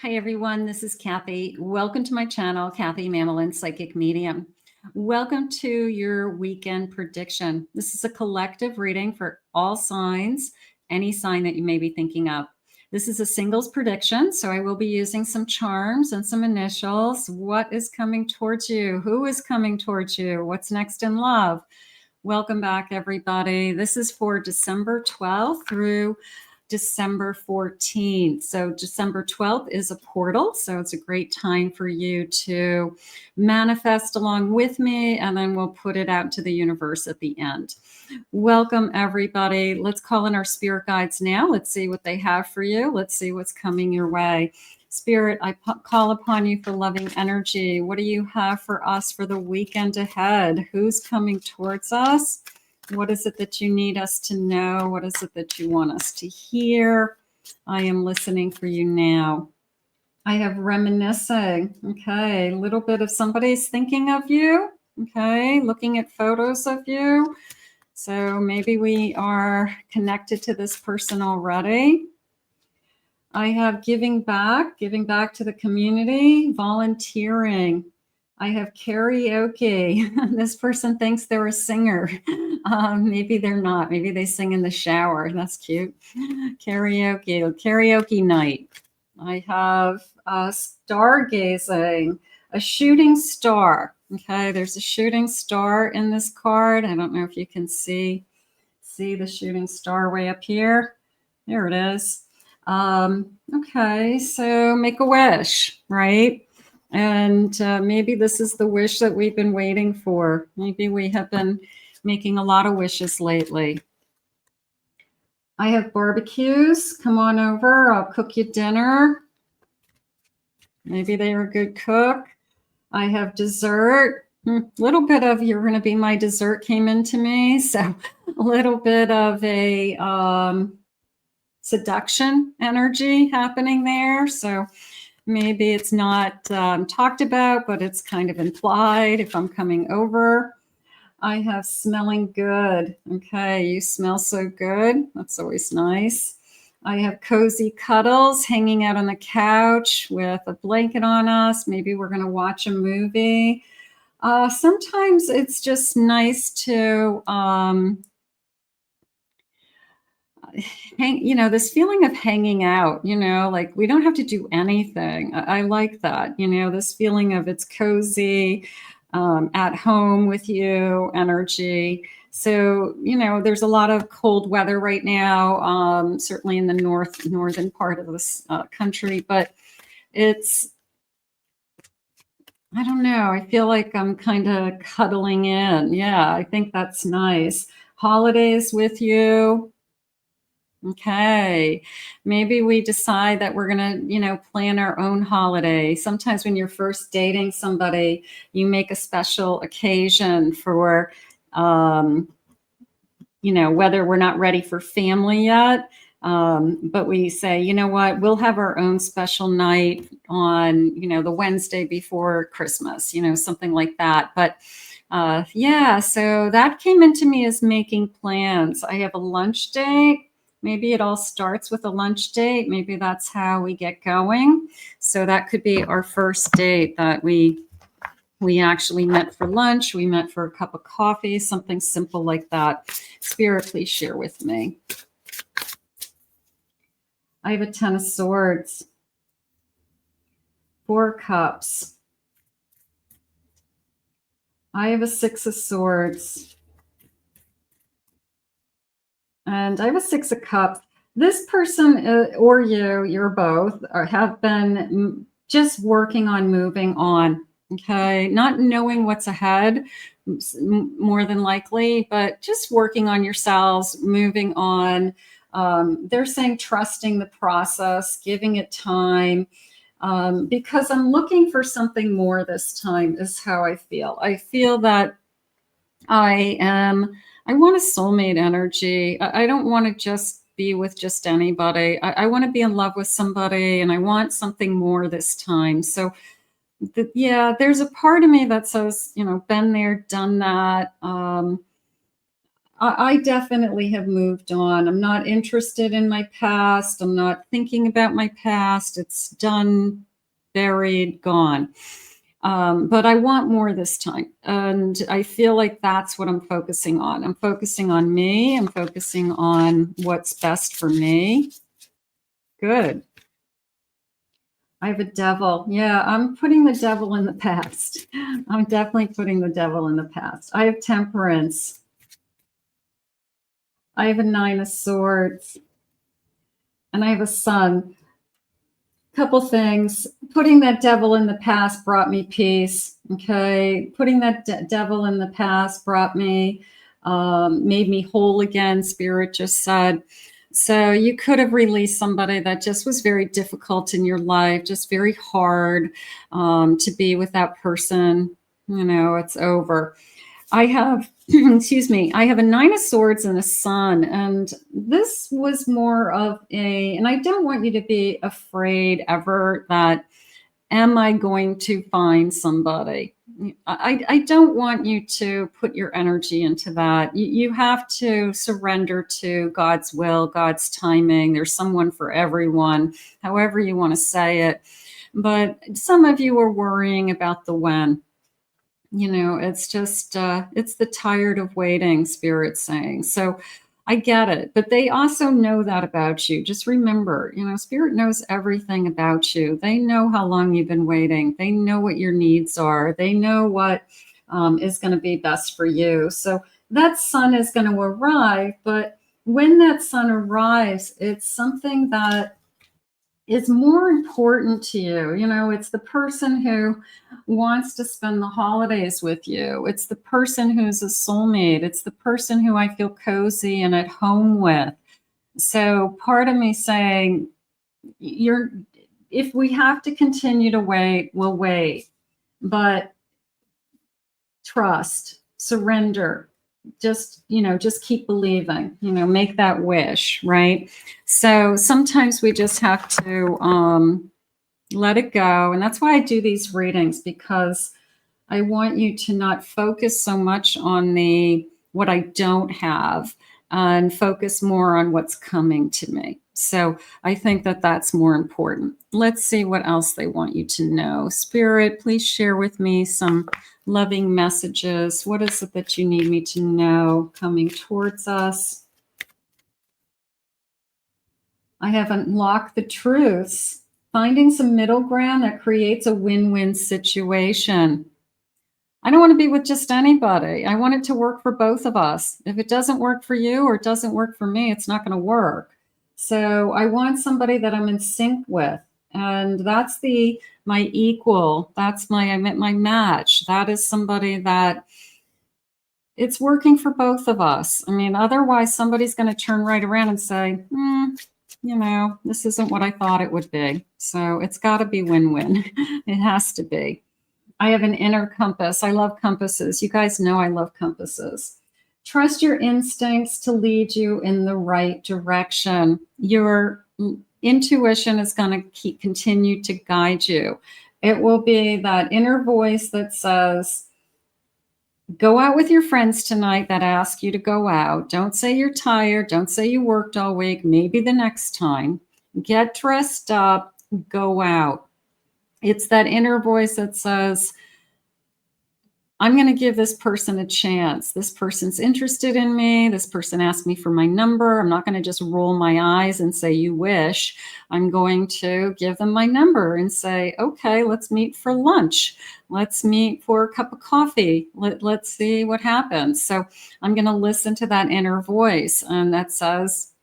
Hi everyone, this is Kathy. Welcome to my channel, Kathy Mamelin, Psychic Medium. Welcome to your weekend prediction. This is a collective reading for all signs, any sign that you may be thinking of. This is a singles prediction, so I will be using some charms and some initials. What is coming towards you? Who is coming towards you? What's next in love? Welcome back, everybody. This is for December 12th through December 14th. So December 12th is a portal. So it's a great time for you to manifest along with me, and then we'll put it out to the universe at the end. Welcome, everybody. Let's call in our spirit guides now. Let's see what they have for you. Let's see what's coming your way. Spirit, I call upon you for loving energy. What do you have for us for the weekend ahead? Who's coming towards us? What is it that you need us to know? What is it that you want us to hear? I am listening for you now. I have reminiscing. Okay, a little bit of somebody's thinking of you. Okay, looking at photos of you. So maybe we are connected to this person already. I have giving back to the community, volunteering. I have karaoke. This person thinks they're a singer. Maybe they're not. Maybe they sing in the shower. That's cute. Karaoke night. I have stargazing, a shooting star. Okay, there's a shooting star in this card. I don't know if you can see the shooting star way up here. There it is. Okay, so make a wish, right? And maybe this is the wish that we've been waiting for. Maybe we have been making a lot of wishes lately. I have barbecues. Come on over. I'll cook you dinner. Maybe they are a good cook. I have dessert. A little bit of you're going to be my dessert came into me. So a little bit of a seduction energy happening there. So maybe it's not talked about, but it's kind of implied if I'm coming over. I have smelling good. Okay, you smell so good. That's always nice. I have cozy cuddles, hanging out on the couch with a blanket on us. Maybe we're going to watch a movie. Sometimes it's just nice to this feeling of hanging out, like we don't have to do anything. I like that, this feeling of it's cozy, at home with you energy. So, there's a lot of cold weather right now, certainly in the northern part of this country, but it's, I don't know. I feel like I'm kind of cuddling in. Yeah, I think that's nice. Holidays with you. Okay, maybe we decide that we're going to, plan our own holiday. Sometimes when you're first dating somebody, you make a special occasion for, whether we're not ready for family yet. But we say, you know what, we'll have our own special night on, the Wednesday before Christmas, something like that. But yeah, so that came into me as making plans. I have a lunch date. Maybe it all starts with a lunch date. Maybe that's how we get going. So that could be our first date that we actually met for lunch. We met for a cup of coffee, something simple like that. Spirit, please share with me. I have a 10 of swords, 4 cups. I have a 6 of swords. And I have a 6 of cups. This person or you're both, have been just working on moving on. Okay, not knowing what's ahead, more than likely, but just working on yourselves, moving on. They're saying trusting the process, giving it time, because I'm looking for something more this time is how I feel. I feel that I want a soulmate energy. I don't want to just be with just anybody. I want to be in love with somebody, and I want something more this time. So yeah, there's a part of me that says, been there, done that. I definitely have moved on. I'm not interested in my past. I'm not thinking about my past. It's done, buried, gone. But I want more this time. And I feel like that's what I'm focusing on. I'm focusing on me. I'm focusing on what's best for me. Good. I have a devil. Yeah, I'm putting the devil in the past. I'm definitely putting the devil in the past. I have temperance. I have a 9 of swords. And I have a sun. Couple things. Putting that devil in the past brought me peace. Okay. Putting that devil in the past brought me, made me whole again, Spirit just said. So you could have released somebody that just was very difficult in your life, just very hard to be with that person. You know, it's over. I have, excuse me, I have a 9 of swords and a sun. And this was more of and I don't want you to be afraid ever that, am I going to find somebody? I don't want you to put your energy into that. You have to surrender to God's will, God's timing. There's someone for everyone, however you want to say it. But some of you are worrying about the when. You know, it's just, it's the tired of waiting, Spirit saying. So I get it, but they also know that about you. Just remember, you know, Spirit knows everything about you. They know how long you've been waiting. They know what your needs are. They know what is going to be best for you. So that sun is going to arrive, but when that sun arrives, it's something that is more important to you. You know, it's the person who wants to spend the holidays with you. It's the person who's a soulmate. It's the person who I feel cozy and at home with. So part of me saying, if we have to continue to wait, we'll wait. But trust, surrender, just, you know, just keep believing, you know, make that wish, right? So sometimes we just have to let it go. And that's why I do these readings, because I want you to not focus so much on what I don't have and focus more on what's coming to me. So I think that that's more important. Let's see what else they want you to know. Spirit, please share with me some loving messages. What is it that you need me to know coming towards us? I have unlocked the truths, finding some middle ground that creates a win-win situation. I don't want to be with just anybody. I want it to work for both of us. If it doesn't work for you or it doesn't work for me, it's not going to work. So I want somebody that I'm in sync with. And that's my equal. That's my match. That is somebody that it's working for both of us. I mean, otherwise somebody's going to turn right around and say, you know, this isn't what I thought it would be. So it's got to be win-win. It has to be. I have an inner compass. I love compasses. You guys know I love compasses. Trust your instincts to lead you in the right direction. Your intuition is going to continue to guide you. It will be that inner voice that says, go out with your friends tonight, that ask you to go out. Don't say you're tired. Don't say you worked all week. Maybe the next time. Get dressed up. Go out. It's that inner voice that says, I'm going to give this person a chance. This person's interested in me. This person asked me for my number. I'm not going to just roll my eyes and say, you wish. I'm going to give them my number and say, okay, let's meet for lunch. Let's meet for a cup of coffee. Let's see what happens. So I'm going to listen to that inner voice, and that says,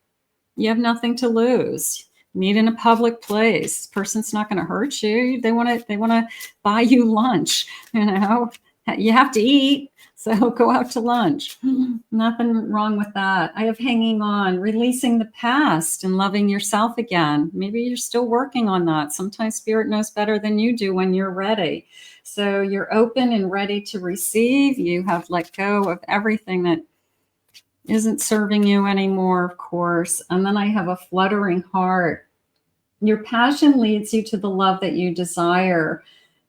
you have nothing to lose. Meet in a public place. This person's not going to hurt you. They want to buy you lunch, you know. You have to eat, so go out to lunch. Nothing wrong with that. I have hanging on, releasing the past and loving yourself again. Maybe you're still working on that. Sometimes Spirit knows better than you do when you're ready. So you're open and ready to receive. You have let go of everything that isn't serving you anymore, of course. And then I have a fluttering heart. Your passion leads you to the love that you desire.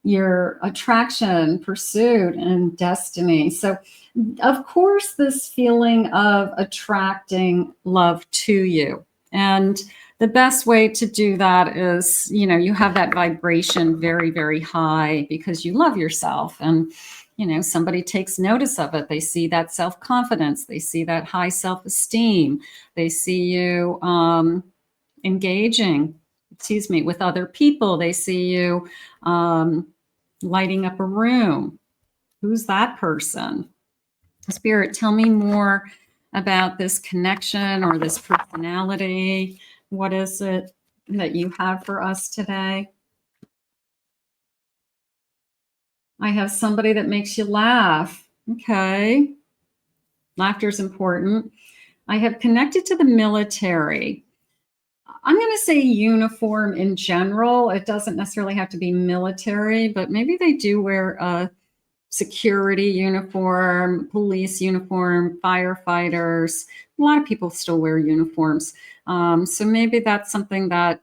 your attraction, pursuit, and destiny. So, of course, this feeling of attracting love to you. And the best way to do that is, you have that vibration very, very high because you love yourself. And, somebody takes notice of it. They see that self-confidence. They see that high self-esteem. They see you engaging, with other people. They see you lighting up a room. Who's that person? Spirit, tell me more about this connection or this personality. What is it that you have for us today? I have somebody that makes you laugh. Okay. Laughter is important. I have connected to the military. I'm going to say uniform in general. It doesn't necessarily have to be military, but maybe they do wear a security uniform, police uniform, firefighters. A lot of people still wear uniforms. So maybe that's something that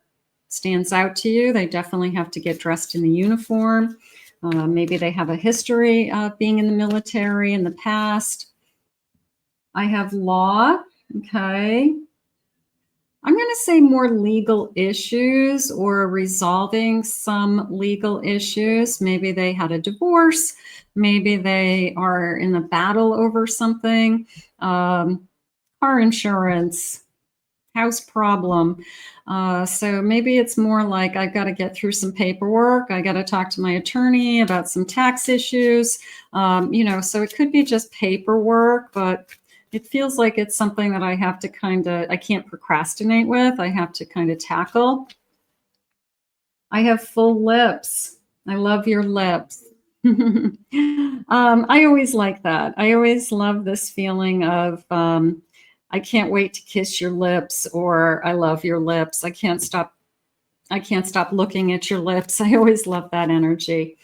stands out to you. They definitely have to get dressed in the uniform. Maybe they have a history of being in the military in the past. I have law. Okay. I'm going to say more legal issues or resolving some legal issues. Maybe they had a divorce. Maybe they are in a battle over something, car insurance, house problem. So maybe it's more like I've got to get through some paperwork. I got to talk to my attorney about some tax issues. So it could be just paperwork, but it feels like it's something that I have to I can't procrastinate with. I have to kind of tackle. I have full lips. I love your lips. I always like that. I always love this feeling of, I can't wait to kiss your lips, or I love your lips. I can't stop looking at your lips. I always love that energy.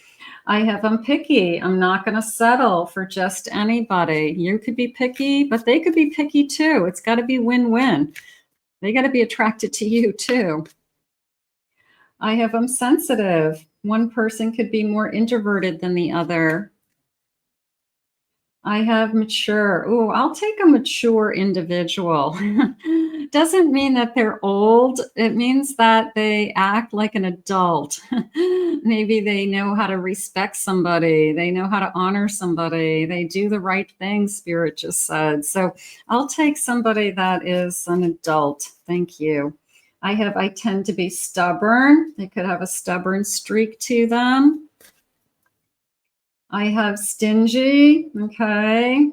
I'm picky. I'm not going to settle for just anybody. You could be picky, but they could be picky too. It's got to be win-win. They got to be attracted to you too. I'm sensitive. One person could be more introverted than the other. I have mature. Oh, I'll take a mature individual. Doesn't mean that they're old. It means that they act like an adult. Maybe they know how to respect somebody. They know how to honor somebody. They do the right thing, Spirit just said. So I'll take somebody that is an adult. Thank you. I tend to be stubborn. They could have a stubborn streak to them. I have stingy. Okay.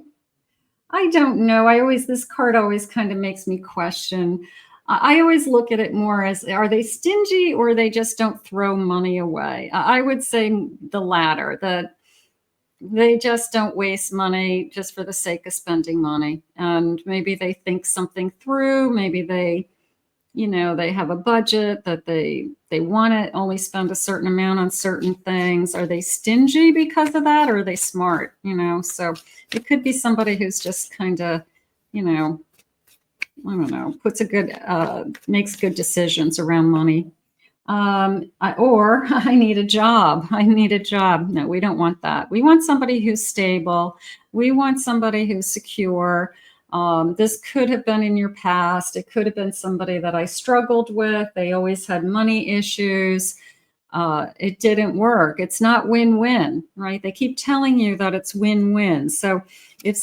I don't know. This card always kind of makes me question. I always look at it more as, are they stingy or they just don't throw money away? I would say the latter, that they just don't waste money just for the sake of spending money. And maybe they think something through. Maybe they have a budget that they want to only spend a certain amount on certain things. Are they stingy because of that, or are they smart? So it could be somebody who's just kind of, I don't know, makes good decisions around money. Or I need a job. No, we don't want that. We want somebody who's stable. We want somebody who's secure. This could have been in your past. It could have been somebody that I struggled with. They always had money issues. It didn't work. It's not win-win, right? They keep telling you that it's win-win. So if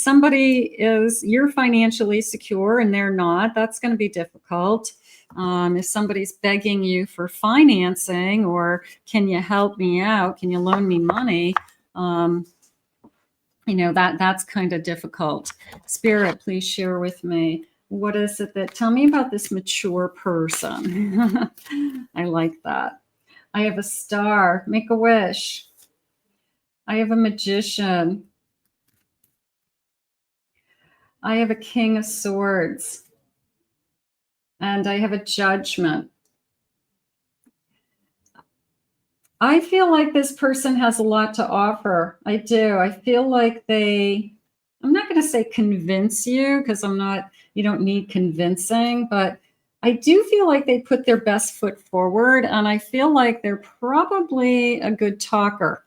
you're financially secure and they're not, that's going to be difficult. If somebody's begging you for financing, or can you help me out? Can you loan me money? That's kind of difficult. Spirit, please share with me. What is it tell me about this mature person? I like that. I have a star. Make a wish. I have a magician. I have a king of swords. And I have a judgment. I feel like this person has a lot to offer. I do. I feel like I'm not going to say convince you, because you don't need convincing, but I do feel like they put their best foot forward, and I feel like they're probably a good talker,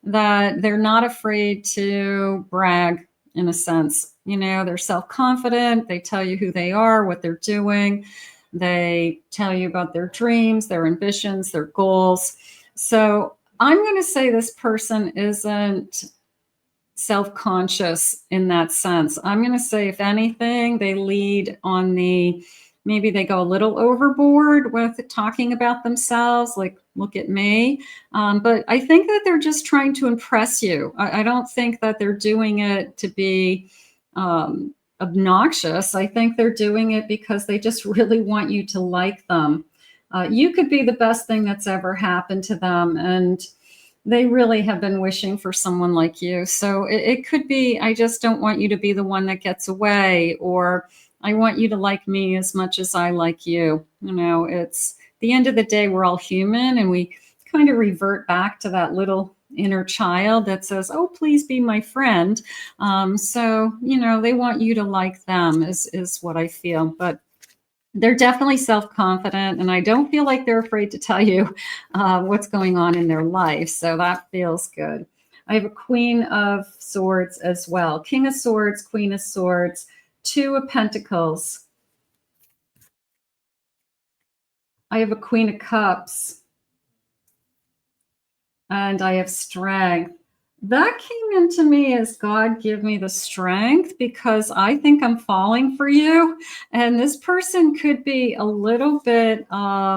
that they're not afraid to brag in a sense. You know, they're self-confident, they tell you who they are, what they're doing, they tell you about their dreams, their ambitions, their goals. So I'm going to say this person isn't self-conscious in that sense. I'm going to say, if anything, they lead on the, maybe they go a little overboard with talking about themselves, like, look at me. But I think that they're just trying to impress you. I don't think that they're doing it to be obnoxious. I think they're doing it because they just really want you to like them. You could be the best thing that's ever happened to them, and they really have been wishing for someone like you. So it could be, I just don't want you to be the one that gets away, or I want you to like me as much as I like you. You know, it's the end of the day, we're all human, and we kind of revert back to that little inner child that says, oh, please be my friend. So, you know, they want you to like them is what I feel. But they're definitely self-confident, and I don't feel like they're afraid to tell you what's going on in their life. So that feels good. I have a Queen of Swords as well. King of Swords, Queen of Swords, Two of Pentacles. I have a Queen of Cups. And I have Strength. That came into me as God give me the strength, because I think I'm falling for you. And this person could be a little bit, I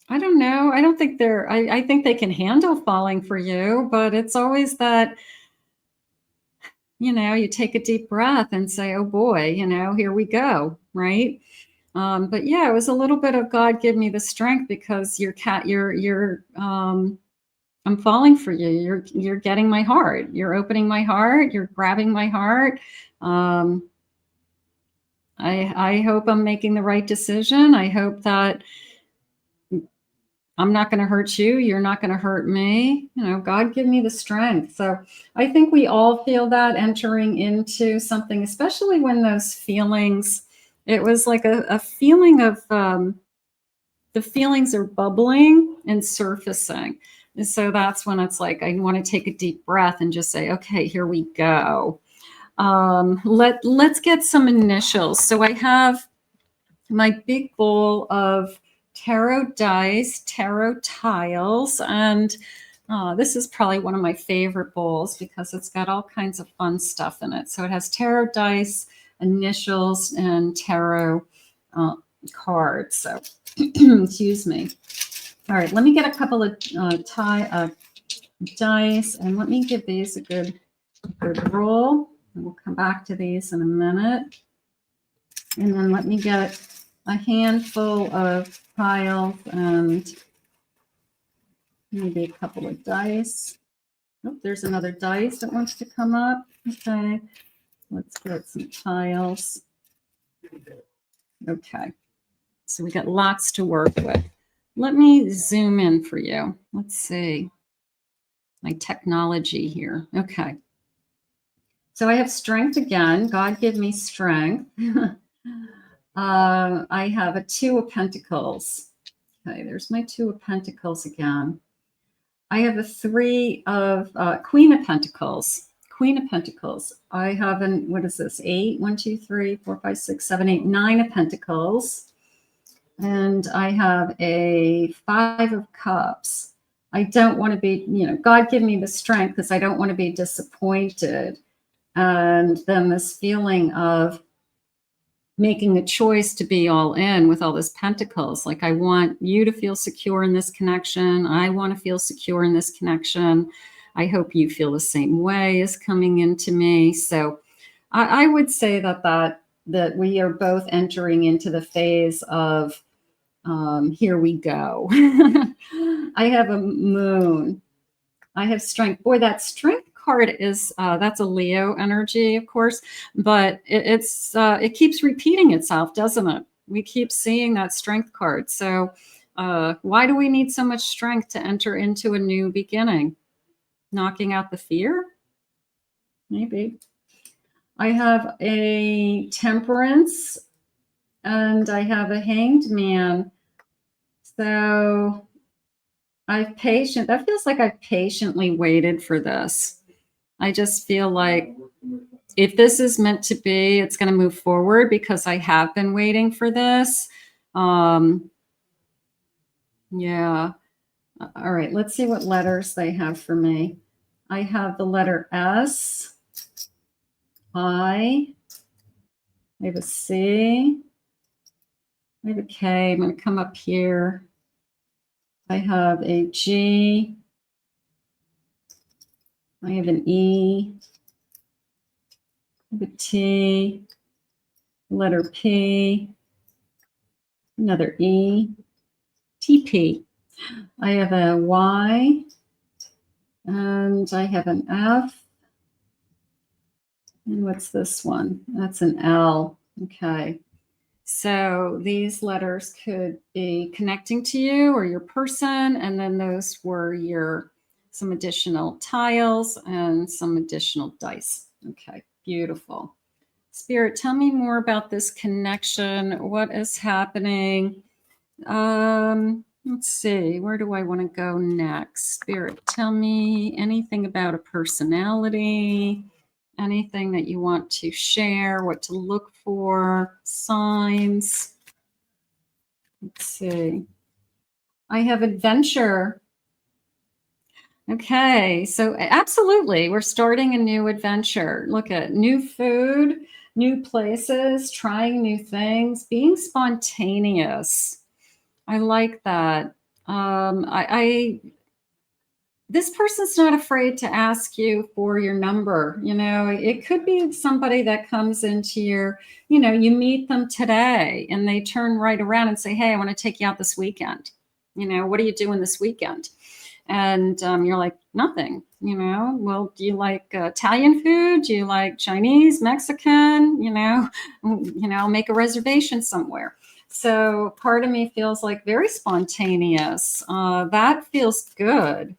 don't know. I don't think they're, I think they can handle falling for you, but it's always that, you know, you take a deep breath and say, oh boy, you know, here we go. Right. But yeah, it was a little bit of God give me the strength, because I'm falling for you. You're getting my heart. You're opening my heart. You're grabbing my heart. I hope I'm making the right decision. I hope that I'm not going to hurt you. You're not going to hurt me. You know, God give me the strength. So I think we all feel that entering into something, especially when those feelings, it was like a feeling of, the feelings are bubbling and surfacing. And so that's when it's like, I want to take a deep breath and just say, okay, here we go. Let's get some initials. So I have my big bowl of tarot dice, tarot tiles, and this is probably one of my favorite bowls because it's got all kinds of fun stuff in it. So it has tarot dice, initials, and tarot cards. So excuse me. All right, let me get a couple of dice, and let me give these a good roll. And we'll come back to these in a minute. And then let me get a handful of tiles and maybe a couple of dice. Oh, there's another dice that wants to come up. Okay, let's get some tiles. Okay, so we got lots to work with. Let me zoom in for you. Let's see my technology here. Okay. So I have strength again. God give me strength. I have a Two of Pentacles. Okay, there's my Two of Pentacles again. I have a Three of Queen of Pentacles. Queen of Pentacles. I have an, what is this? 8, 1, 2, 3, 4, 5, 6, 7, 8, 9 of Pentacles. And I have a Five of Cups. I don't want to be, you know, God give me the strength because I don't want to be disappointed. And then this feeling of making a choice to be all in with all this pentacles. Like, I want you to feel secure in this connection. I want to feel secure in this connection. I hope you feel the same way is coming into me. So I would say that we are both entering into the phase of here we go. I have a Moon. I have Strength. Boy, that Strength card is that's a Leo energy, of course, but it keeps repeating itself, doesn't it? We keep seeing that Strength card. So why do we need so much strength to enter into a new beginning? Knocking out the fear? Maybe. I have a Temperance and I have a Hanged Man. So that feels like I've patiently waited for this. I just feel like if this is meant to be, it's going to move forward because I have been waiting for this. Yeah. All right. Let's see what letters they have for me. I have the letter S, I have a C, I have a K. I'm going to come up here. I have a G, I have an E, I have a T, letter P, another E, TP. I have a Y, and I have an F. And what's this one? That's an L. Okay. So these letters could be connecting to you or your person, and then those were some additional tiles and some additional dice. Okay, beautiful. Spirit, tell me more about this connection. What is happening? Let's see, where do I want to go next? Spirit, tell me anything about a personality, anything that you want to share, what to look for, signs. Let's see. I have adventure. Okay, so absolutely, we're starting a new adventure. Look at new food, new places, trying new things, being spontaneous. I like that. This person's not afraid to ask you for your number. You know, it could be somebody that comes into you meet them today and they turn right around and say, hey, I want to take you out this weekend. You know, what are you doing this weekend? And you're like, nothing, well, do you like Italian food? Do you like Chinese, Mexican? I'll make a reservation somewhere. So part of me feels like very spontaneous. That feels good.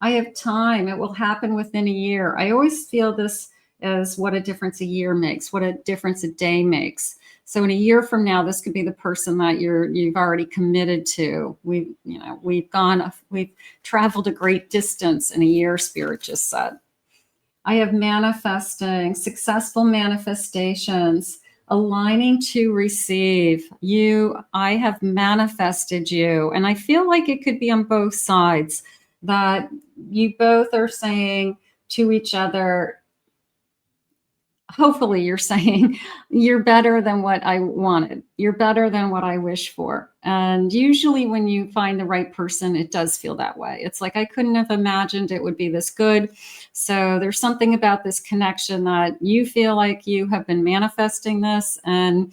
I have time. It will happen within a year. I always feel this as what a difference a year makes, what a difference a day makes. So in a year from now, this could be the person that you've already committed to. We've traveled a great distance in a year, Spirit just said. I have manifesting, successful manifestations, aligning to receive. I have manifested you. And I feel like it could be on both sides, that you both are saying to each other, hopefully you're saying, you're better than what I wanted. You're better than what I wish for. And usually when you find the right person, it does feel that way. It's like, I couldn't have imagined it would be this good. So there's something about this connection that you feel like you have been manifesting this, and,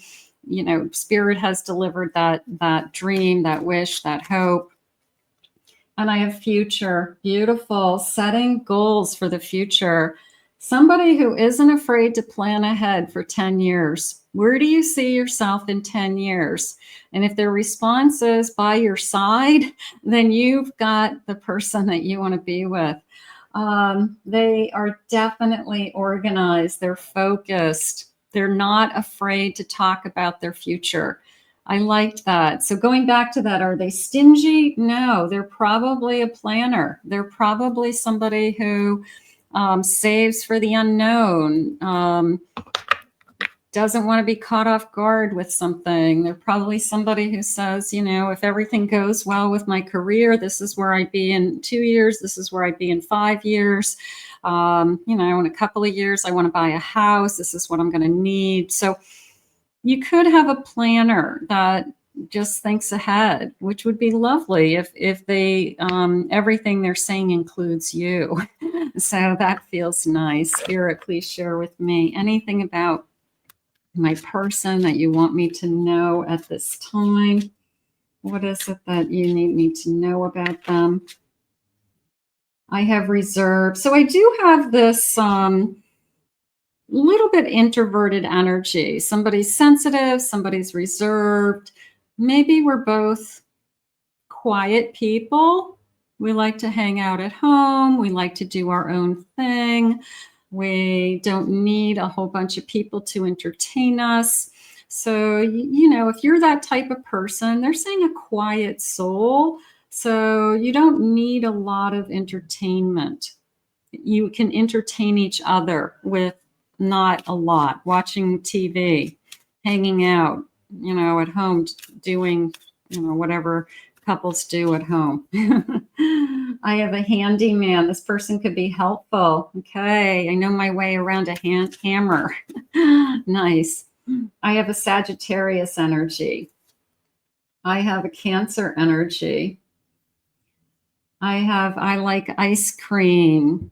Spirit has delivered that dream, that wish, that hope. And I have future, beautiful, setting goals for the future. Somebody who isn't afraid to plan ahead for 10 years. Where do you see yourself in 10 years? And if their response is by your side, then you've got the person that you want to be with. They are definitely organized. They're focused. They're not afraid to talk about their future. I liked that. So going back to that, are they stingy? No, they're probably a planner. They're probably somebody who saves for the unknown, doesn't want to be caught off guard with something. They're probably somebody who says, if everything goes well with my career, this is where I'd be in 2 years. This is where I'd be in 5 years. In a couple of years, I want to buy a house. This is what I'm going to need. So you could have a planner that just thinks ahead, which would be lovely if they everything they're saying includes you. So that feels nice. Spirit, please share with me anything about my person that you want me to know at this time. What is it that you need me to know about them? I have reserve. So I do have this little bit introverted energy. Somebody's sensitive, somebody's reserved. Maybe we're both quiet people. We like to hang out at home. We like to do our own thing. We don't need a whole bunch of people to entertain us. So, you know, if you're that type of person, they're saying a quiet soul. So you don't need a lot of entertainment. You can entertain each other with not a lot, watching TV, hanging out, you know, at home, doing, you know, whatever couples do at home. I have a handyman. This person could be helpful. Okay, I know my way around a hammer. Nice. I have a Sagittarius energy. I have a Cancer energy. I like ice cream.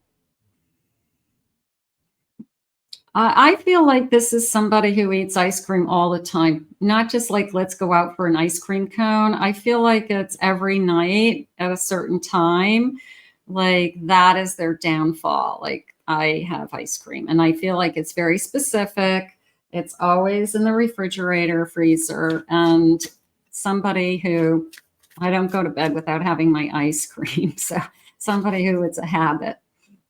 I feel like this is somebody who eats ice cream all the time, not just like, let's go out for an ice cream cone. I feel like it's every night at a certain time. Like that is their downfall. Like I have ice cream and I feel like it's very specific. It's always in the refrigerator, freezer, and somebody who I don't go to bed without having my ice cream. So somebody who it's a habit.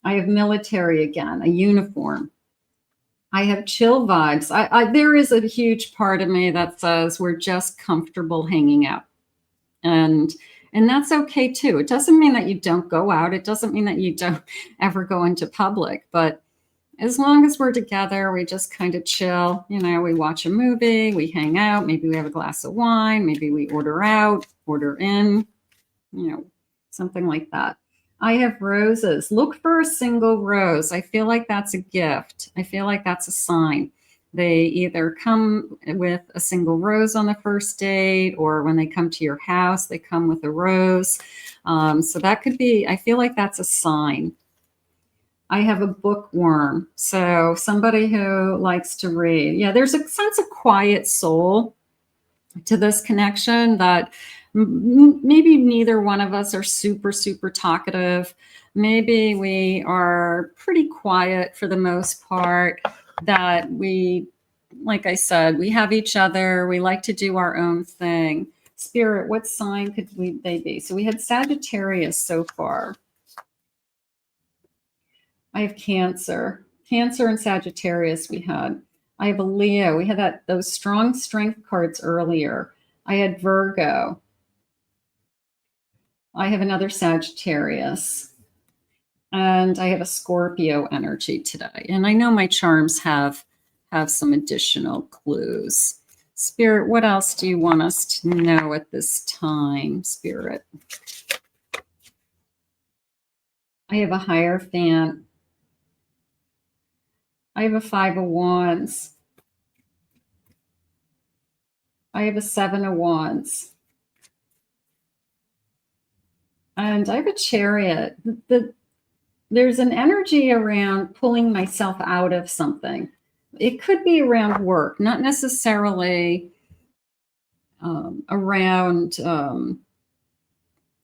I have military again, a uniform. I have chill vibes. There is a huge part of me that says we're just comfortable hanging out, and that's okay too. It doesn't mean that you don't go out. It doesn't mean that you don't ever go into public. But as long as we're together, we just kind of chill. You know, we watch a movie, we hang out. Maybe we have a glass of wine. Maybe we order out, order in. You know, something like that. I have roses. Look for a single rose. I feel like that's a gift. I feel like that's a sign. They either come with a single rose on the first date, or when they come to your house, they come with a rose. So that could be, I feel like that's a sign. I have a bookworm. So somebody who likes to read. Yeah, there's a sense of quiet soul to this connection that maybe neither one of us are super, super talkative. Maybe we are pretty quiet for the most part, that we, like I said, we have each other. We like to do our own thing. Spirit, what sign could they be? So we had Sagittarius so far. I have Cancer. Cancer and Sagittarius we had. I have a Leo. We had those strong strength cards earlier. I had Virgo. I have another Sagittarius. And I have a Scorpio energy today. And I know my charms have some additional clues. Spirit, what else do you want us to know at this time, Spirit? I have a Hierophant. I have a Five of Wands. I have a Seven of Wands. And I have a Chariot. There's an energy around pulling myself out of something. It could be around work, not necessarily around a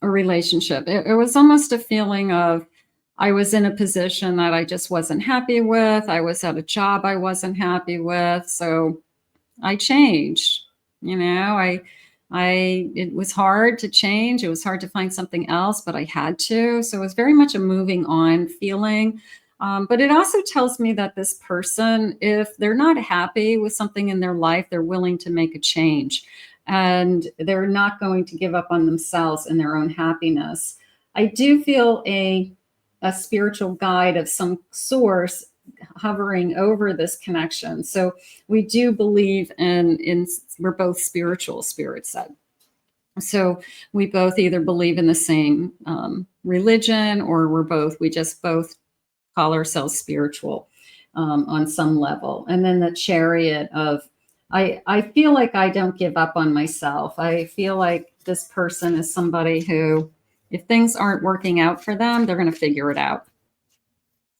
relationship. It was almost a feeling of I was in a position that I just wasn't happy with. I was at a job I wasn't happy with. So I changed. You know, it was hard to change. It was hard to find something else, but I had to. So it was very much a moving on feeling. But it also tells me that this person, if they're not happy with something in their life, they're willing to make a change. And they're not going to give up on themselves and their own happiness. I do feel a spiritual guide of some source hovering over this connection. So we do believe in we're both spiritual, Spirit said. So we both either believe in the same religion, or we just both call ourselves spiritual on some level. And then the Chariot of, I feel like I don't give up on myself. I feel like this person is somebody who, if things aren't working out for them, they're going to figure it out.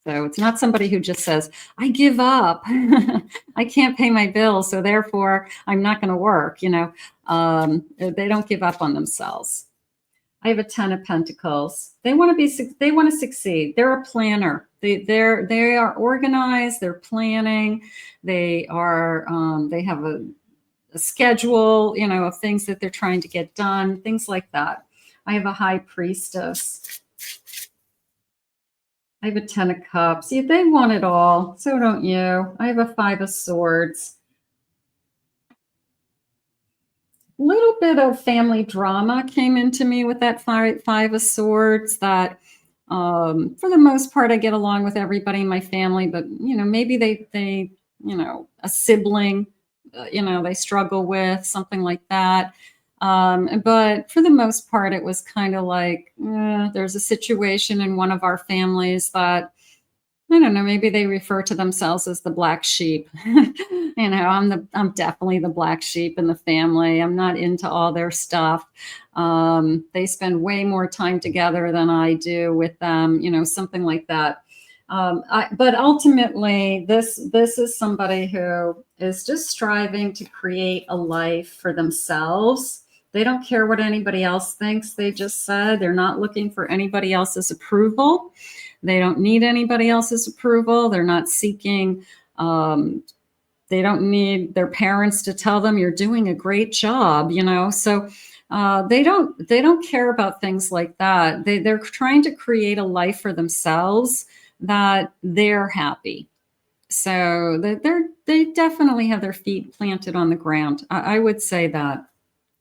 So it's not somebody who just says, I give up. I can't pay my bills, so therefore I'm not going to work. You know, they don't give up on themselves. I have a Ten of Pentacles. They want to succeed. They're a planner. They are organized. They're planning. They have a schedule, you know, of things that they're trying to get done, things like that. I have a High Priestess. I have a 10 of Cups. See, they want it all. So don't you. I have a 5 of Swords. Little bit of family drama came into me with that five of Swords. That for the most part, I get along with everybody in my family, but maybe they a sibling, they struggle with something like that. But for the most part, it was kind of like there's a situation in one of our families that I don't know, maybe they refer to themselves as the black sheep. I'm definitely the black sheep in the family. I'm not into all their stuff. They spend way more time together than I do with them, something like that. But ultimately, this is somebody who is just striving to create a life for themselves. They don't care what anybody else thinks. They just said they're not looking for anybody else's approval. They don't need anybody else's approval. They're not seeking, they don't need their parents to tell them you're doing a great job, So they don't care about things like that. They're trying to create a life for themselves that they're happy. So they definitely have their feet planted on the ground. I would say that.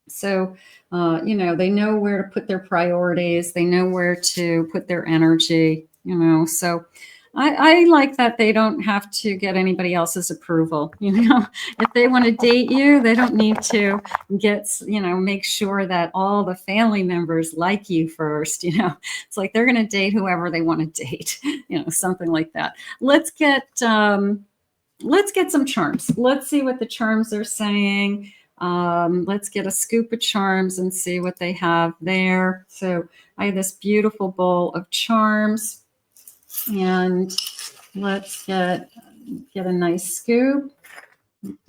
So, they know where to put their priorities. They know where to put their energy, So I like that they don't have to get anybody else's approval. If they want to date you, they don't need to make sure that all the family members like you first. It's like they're going to date whoever they want to date, something like that. Let's get some charms. Let's see what the charms are saying. Let's get a scoop of charms and see what they have there. So I have this beautiful bowl of charms, and let's get a nice scoop.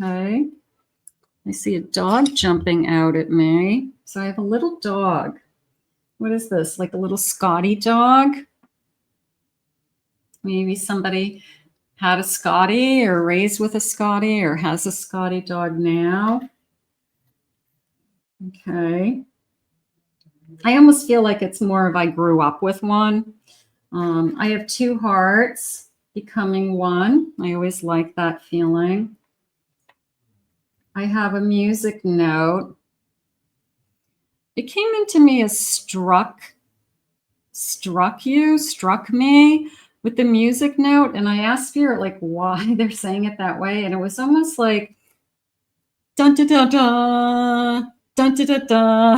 Okay. I see a dog jumping out at me. So I have a little dog. What is this? Like a little Scotty dog? Maybe somebody had a Scotty or raised with a Scotty or has a Scotty dog now. Okay. I almost feel like it's more of I grew up with one. I have 2 hearts becoming one. I always like that feeling. I have a music note. It came into me as struck me with the music note. And I asked Spirit like why they're saying it that way. And it was almost like dun da da da. Dun, da, da, da.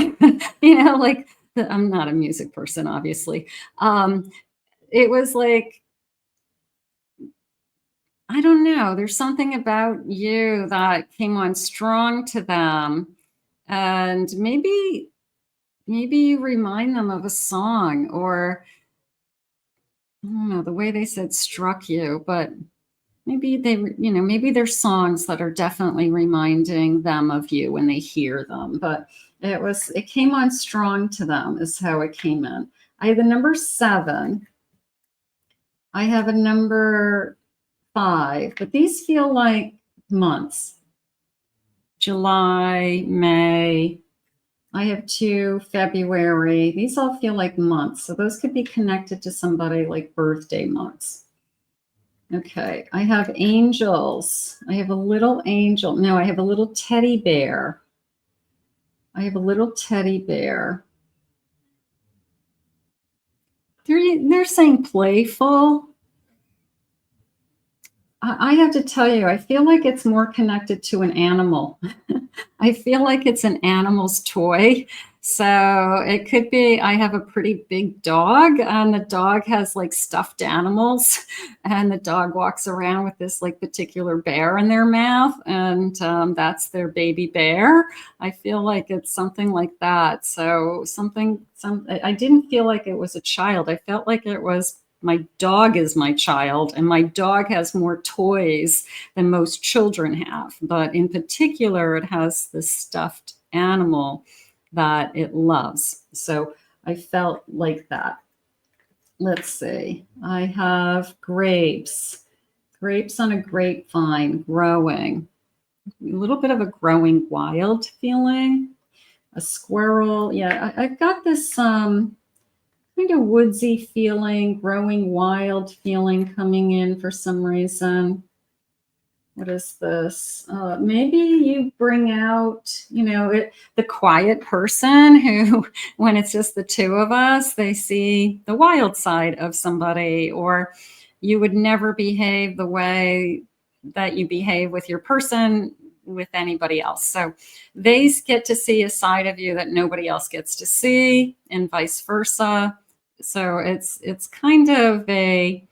Like I'm not a music person, obviously. It was like, I don't know. There's something about you that came on strong to them. And maybe you remind them of a song, or I don't know, the way they said struck you, but maybe maybe there's songs that are definitely reminding them of you when they hear them. But it came on strong to them is how it came in. I have the number 7. I have a number 5, but these feel like months. July, May. I have 2, February. These all feel like months. So those could be connected to somebody like birthday months. Okay, I have angels. I have a little angel. No, I have a little teddy bear. I have a little teddy bear. They're saying playful. I have to tell you, I feel like it's more connected to an animal. I feel like it's an animal's toy. So it could be, I have a pretty big dog, and the dog has like stuffed animals, and the dog walks around with this like particular bear in their mouth, and that's their baby bear. I feel like it's something like that. So I didn't feel like it was a child. I felt like it was, my dog is my child, and my dog has more toys than most children have. But in particular, it has this stuffed animal that it loves. So I felt like that. Let's see. I have grapes on a grapevine growing. A little bit of a growing wild feeling. A squirrel. Yeah, I've got this kind kind of woodsy feeling, growing wild feeling coming in for some reason. What is this? Maybe you bring out, the quiet person who, when it's just the two of us, they see the wild side of somebody, or you would never behave the way that you behave with your person with anybody else. So they get to see a side of you that nobody else gets to see, and vice versa. So it's kind of a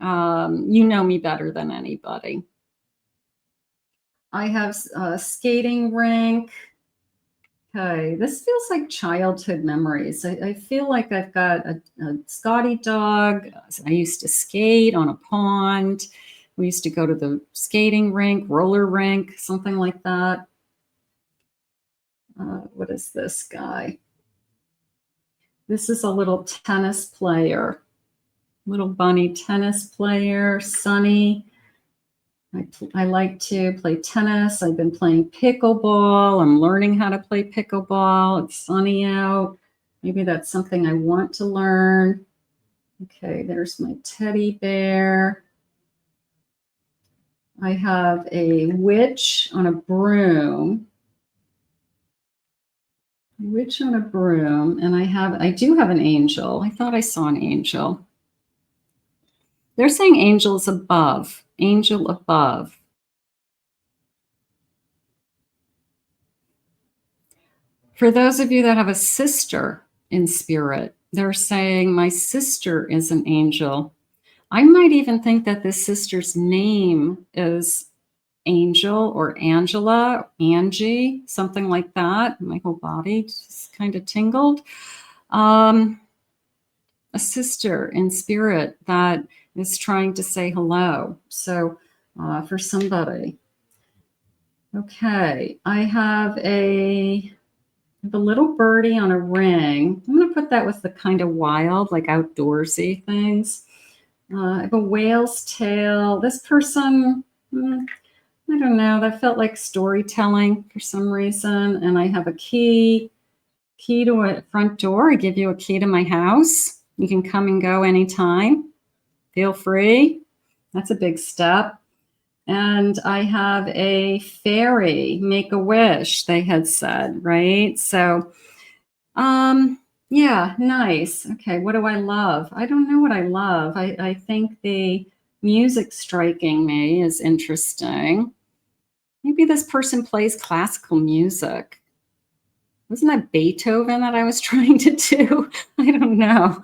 you know me better than anybody. I have a skating rink. Okay, this feels like childhood memories. I feel like I've got a Scotty dog. I used to skate on a pond. We used to go to the skating rink, roller rink, something like that. What is this guy? This is a little tennis player, little bunny tennis player, Sunny. I like to play tennis. I've been playing pickleball. I'm learning how to play pickleball. It's sunny out. Maybe that's something I want to learn. Okay, there's my teddy bear. I have a witch on a broom. Witch on a broom, and I do have an angel. I thought I saw an angel. They're saying angels above, angel above. For those of you that have a sister in spirit, they're saying my sister is an angel. I might even think that this sister's name is Angel or Angela, Angie, something like that. My whole body just kind of tingled. A sister in spirit that is trying to say hello. So for somebody. Okay, I have a little birdie on a ring. I'm going to put that with the kind of wild, like outdoorsy things. I have a whale's tail. This person, I don't know, that felt like storytelling for some reason. And I have a key to a front door. I give you a key to my house. You can come and go anytime. Feel free. That's a big step. And I have a fairy, make a wish, they had said, right? So, yeah, nice. Okay, what do I love? I don't know what I love. I think the music striking me is interesting. Maybe this person plays classical music. Wasn't that Beethoven that I was trying to do? I don't know.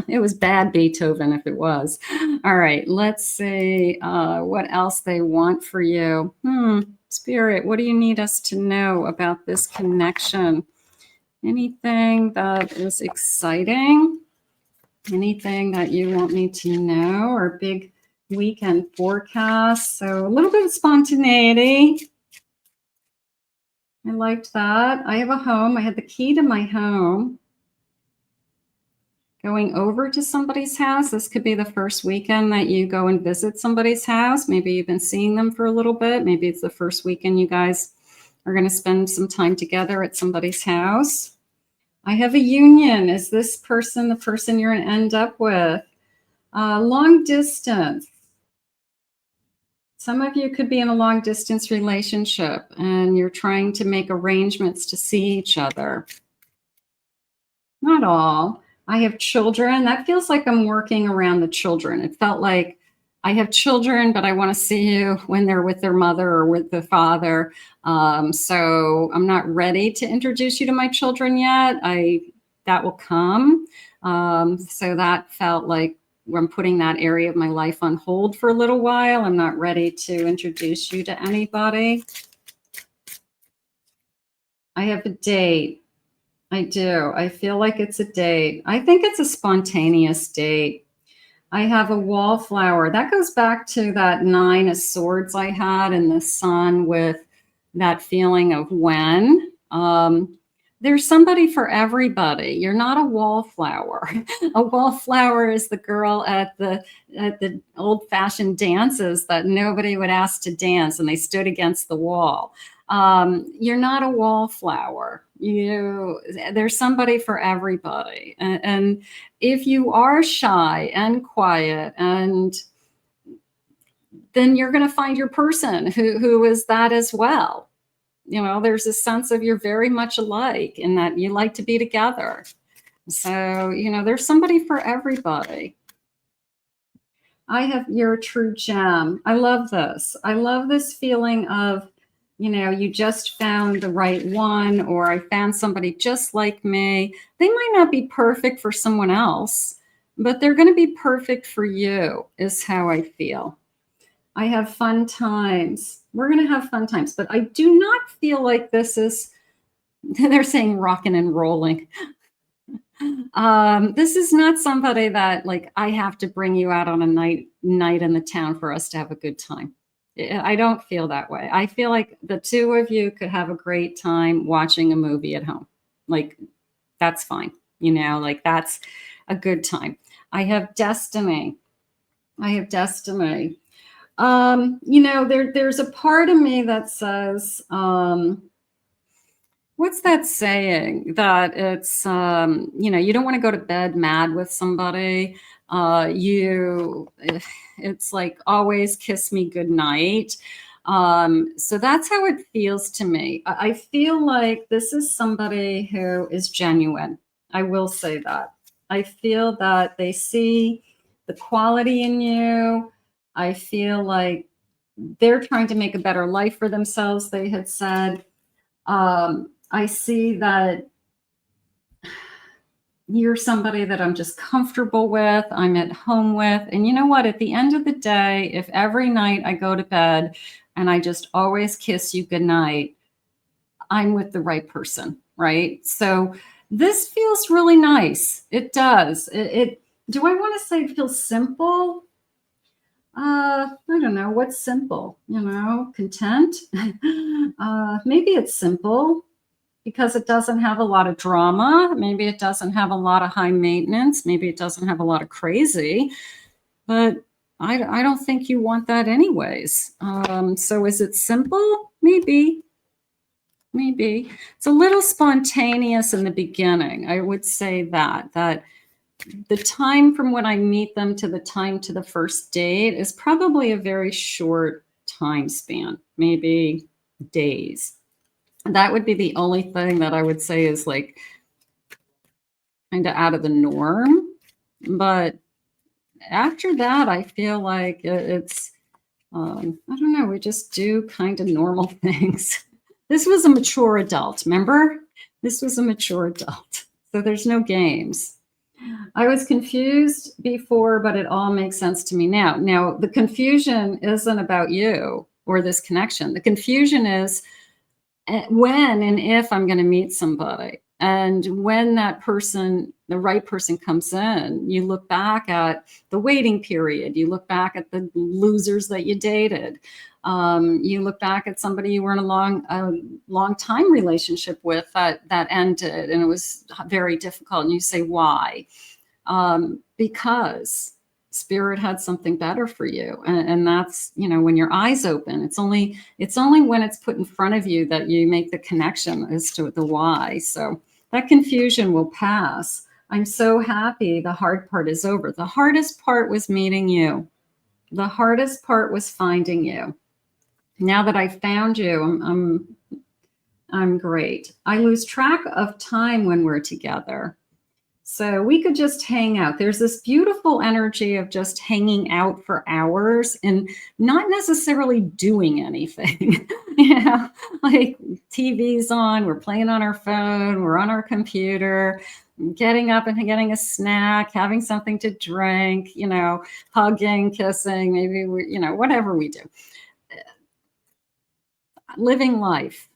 It was bad Beethoven if it was. All right, let's see what else they want for you. Spirit, what do you need us to know about this connection? Anything that is exciting? Anything that you want me to know, or big weekend forecast? So a little bit of spontaneity. I liked that. I have a home. I had the key to my home. Going over to somebody's house. This could be the first weekend that you go and visit somebody's house. Maybe you've been seeing them for a little bit. Maybe it's the first weekend you guys are going to spend some time together at somebody's house. I have a union. Is this person the person you're going to end up with? Long distance. Some of you could be in a long distance relationship and you're trying to make arrangements to see each other. Not all. I have children. That feels like I'm working around the children. It felt like I have children, but I want to see you when they're with their mother or with the father. So I'm not ready to introduce you to my children yet. That will come. So that felt like I'm putting that area of my life on hold for a little while. I'm not ready to introduce you to anybody. I have a date. I do. I feel like it's a date. I think it's a spontaneous date. I have a wallflower. That goes back to that 9 of swords I had in the sun with that feeling of when. There's somebody for everybody. You're not a wallflower. A wallflower is the girl at the old-fashioned dances that nobody would ask to dance, and they stood against the wall. You're not a wallflower. There's somebody for everybody. And if you are shy and quiet, and then you're going to find your person who is that as well. There's a sense of you're very much alike in that you like to be together. So, there's somebody for everybody. I have You're a true gem. I love this. I love this feeling of, you just found the right one, or I found somebody just like me. They might not be perfect for someone else, but they're going to be perfect for you, is how I feel. I have fun times. We're going to have fun times, but I do not feel like this is, they're saying rocking and rolling. This is not somebody that like I have to bring you out on a night in the town for us to have a good time. I don't feel that way. I feel like the two of you could have a great time watching a movie at home. Like, that's fine. Like, that's a good time. I have destiny. There's a part of me that says, what's that saying? That it's, you don't want to go to bed mad with somebody. It's like, always kiss me goodnight. So that's how it feels to me. I feel like this is somebody who is genuine. I will say that. I feel that they see the quality in you. I feel like they're trying to make a better life for themselves, they had said. I see that you're somebody that I'm just comfortable with, I'm at home with. And you know what? At the end of the day, if every night I go to bed and I just always kiss you goodnight, I'm with the right person, right? So this feels really nice. It does. Do I want to say it feels simple? I don't know. What's simple? Content? Maybe it's simple because it doesn't have a lot of drama. Maybe it doesn't have a lot of high maintenance. Maybe it doesn't have a lot of crazy. But I don't think you want that anyways. So is it simple? Maybe. It's a little spontaneous in the beginning. I would say that the time from when I meet them to the time to the first date is probably a very short time span, maybe days. That would be the only thing that I would say is like kind of out of the norm. But after that, I feel like it's, I don't know, we just do kind of normal things. This was a mature adult, remember? This was a mature adult. So there's no games. I was confused before, but it all makes sense to me now. Now, the confusion isn't about you or this connection. The confusion is when and if I'm going to meet somebody. And when that person, the right person comes in, you look back at the waiting period. You look back at the losers that you dated. You look back at somebody you were in a long time relationship with that ended, and it was very difficult. And you say, why? Because Spirit had something better for you. And that's, when your eyes open, it's only when it's put in front of you that you make the connection as to the why. So that confusion will pass. I'm so happy the hard part is over. The hardest part was meeting you. The hardest part was finding you. Now that I found you, I'm great. I lose track of time when we're together. So we could just hang out. There's this beautiful energy of just hanging out for hours and not necessarily doing anything. Like TV's on, we're playing on our phone, we're on our computer, getting up and getting a snack, having something to drink, hugging, kissing, maybe whatever we do. Living life.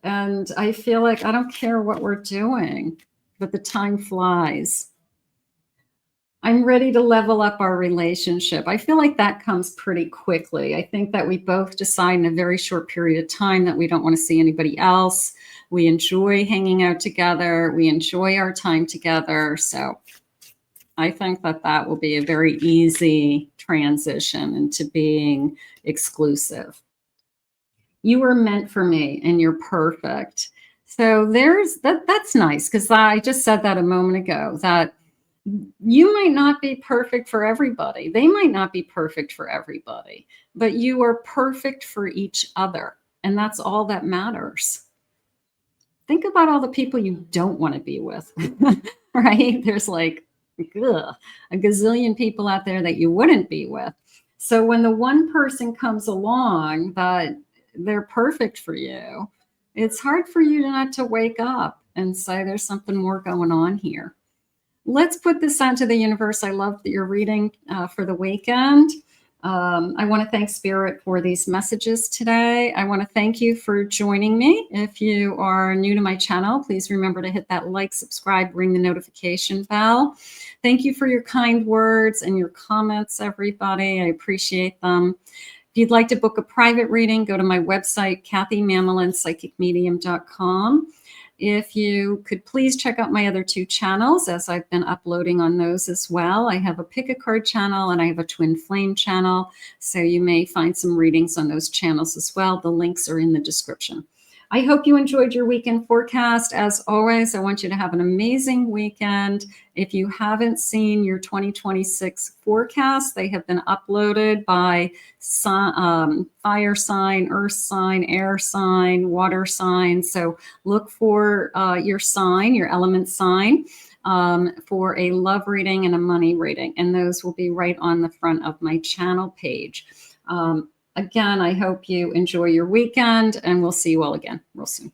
And I feel like I don't care what we're doing, but the time flies. I'm ready to level up our relationship. I feel like that comes pretty quickly. I think that we both decide in a very short period of time that we don't want to see anybody else. We enjoy hanging out together. We enjoy our time together. So I think that will be a very easy transition into being exclusive. You were meant for me and you're perfect. So there's that's nice, because I just said that a moment ago, that you might not be perfect for everybody. They might not be perfect for everybody, but you are perfect for each other. And that's all that matters. Think about all the people you don't want to be with, right? There's like a gazillion people out there that you wouldn't be with. So when the one person comes along that they're perfect for you, it's hard for you not to wake up and say there's something more going on here. Let's put this onto the universe. I love that you're reading for the weekend. I want to thank Spirit for these messages today. I want to thank you for joining me. If you are new to my channel, please remember to hit that like, subscribe, ring the notification bell. Thank you for your kind words and your comments, everybody. I appreciate them. If you'd like to book a private reading, go to my website, kathymamolinspsychicmedium.com. If you could please check out my other two channels, as I've been uploading on those as well. I have a pick a card channel and I have a twin flame channel. So you may find some readings on those channels as well. The links are in the description. I hope you enjoyed your weekend forecast. As always, I want you to have an amazing weekend. If you haven't seen your 2026 forecast, they have been uploaded by fire sign, earth sign, air sign, water sign. So look for your sign, your element sign, for a love reading and a money reading. And those will be right on the front of my channel page. Again, I hope you enjoy your weekend, and we'll see you all again real soon.